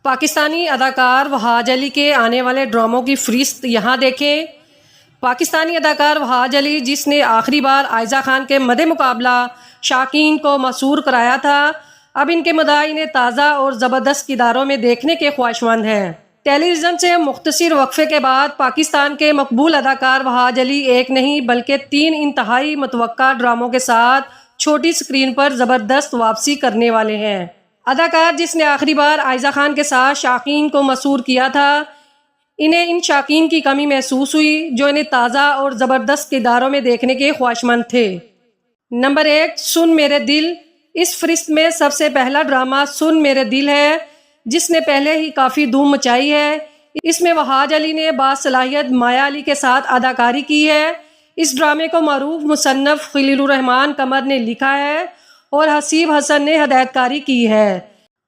پاکستانی اداکار وہاج علی کے آنے والے ڈراموں کی فہرست یہاں دیکھیں۔ پاکستانی اداکار وہاج علی، جس نے آخری بار عائزہ خان کے مدِ مقابلہ شائقین کو مسحور کرایا تھا، اب ان کے مداح انہیں تازہ اور زبردست کرداروں میں دیکھنے کے خواہشمند ہیں۔ ٹیلی ویژن سے مختصر وقفے کے بعد پاکستان کے مقبول اداکار وہاج علی ایک نہیں بلکہ 3 انتہائی متوقع ڈراموں کے ساتھ چھوٹی اسکرین پر زبردست واپسی کرنے والے ہیں۔ اداکار جس نے آخری بار عائزہ خان کے ساتھ شائقین کو مسحور کیا تھا، انہیں ان شائقین کی کمی محسوس ہوئی جو انہیں تازہ اور زبردست کرداروں میں دیکھنے کے خواہشمند تھے۔ نمبر 1، سن میرے دل۔ اس فہرست میں سب سے پہلا ڈرامہ سن میرے دل ہے، جس نے پہلے ہی کافی دھوم مچائی ہے۔ اس میں وہاج علی نے باصلاحیت مایا علی کے ساتھ اداکاری کی ہے۔ اس ڈرامے کو معروف مصنف خلیل الرحمن قمر نے لکھا ہے اور حسیب حسن نے ہدایت کاری کی ہے۔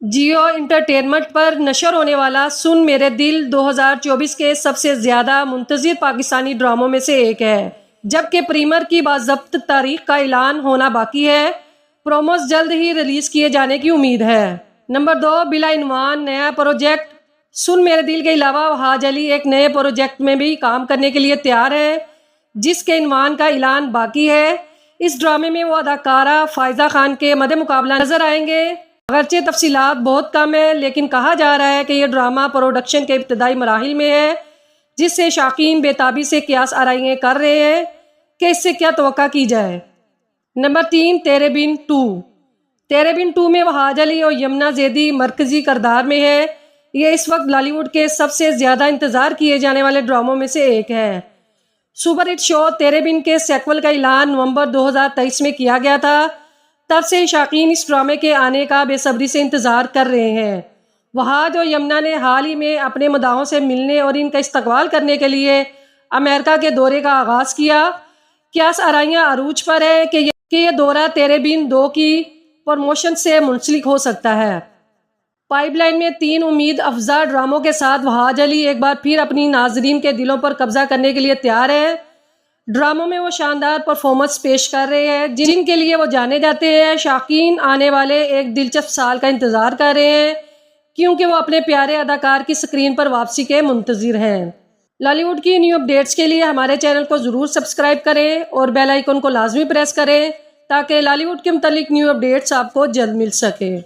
جیو انٹرٹینمنٹ پر نشر ہونے والا سن میرے دل 2024 کے سب سے زیادہ منتظر پاکستانی ڈراموں میں سے ایک ہے، جبکہ پریمیئر کی باضابطہ تاریخ کا اعلان ہونا باقی ہے۔ پروموز جلد ہی ریلیز کیے جانے کی امید ہے۔ نمبر 2، بلا عنوان نیا پروجیکٹ۔ سن میرے دل کے علاوہ وہاج علی ایک نئے پروجیکٹ میں بھی کام کرنے کے لیے تیار ہے، جس کے عنوان کا اعلان باقی ہے۔ اس ڈرامے میں وہ اداکارہ فائزہ خان کے مدِ مقابلہ نظر آئیں گے۔ اگرچہ تفصیلات بہت کم ہیں، لیکن کہا جا رہا ہے کہ یہ ڈرامہ پروڈکشن کے ابتدائی مراحل میں ہے، جس سے شائقین بے تابی سے قیاس آرائیاں کر رہے ہیں کہ اس سے کیا توقع کی جائے۔ نمبر 3، تیرے بن 2۔ تیرے بن 2 میں وہاج علی اور یمنا زیدی مرکزی کردار میں ہے۔ یہ اس وقت بالی ووڈ کے سب سے زیادہ انتظار کیے جانے والے ڈراموں میں سے ایک ہے۔ سپر ہٹ شو تیرے بن کے سیکول کا اعلان نومبر 2023 میں کیا گیا تھا۔ تب سے شائقین اس ڈرامے کے آنے کا بے صبری سے انتظار کر رہے ہیں۔ وہاج اور یمنا نے حال ہی میں اپنے مداحوں سے ملنے اور ان کا استقبال کرنے کے لیے امریکہ کے دورے کا آغاز کیا۔ قیاس آرائیاں عروج پر ہے کہ یہ دورہ تیرے بن 2 کی پروموشن سے منسلک ہو سکتا ہے۔ پائپ لائن میں 3 امید افزا ڈراموں کے ساتھ وہاج علی ایک بار پھر اپنی ناظرین کے دلوں پر قبضہ کرنے کے لیے تیار ہے۔ ڈراموں میں وہ شاندار پرفارمنس پیش کر رہے ہیں جن کے لیے وہ جانے جاتے ہیں۔ شائقین آنے والے ایک دلچسپ سال کا انتظار کر رہے ہیں، کیونکہ وہ اپنے پیارے اداکار کی اسکرین پر واپسی کے منتظر ہیں۔ لالی ووڈ کی نیو اپڈیٹس کے لیے ہمارے چینل کو ضرور سبسکرائب کریں اور بیل آئیکن کو لازمی پریس کریں تاکہ لالی ووڈ کے متعلق نیو اپڈیٹس آپ کو جلد مل سکے۔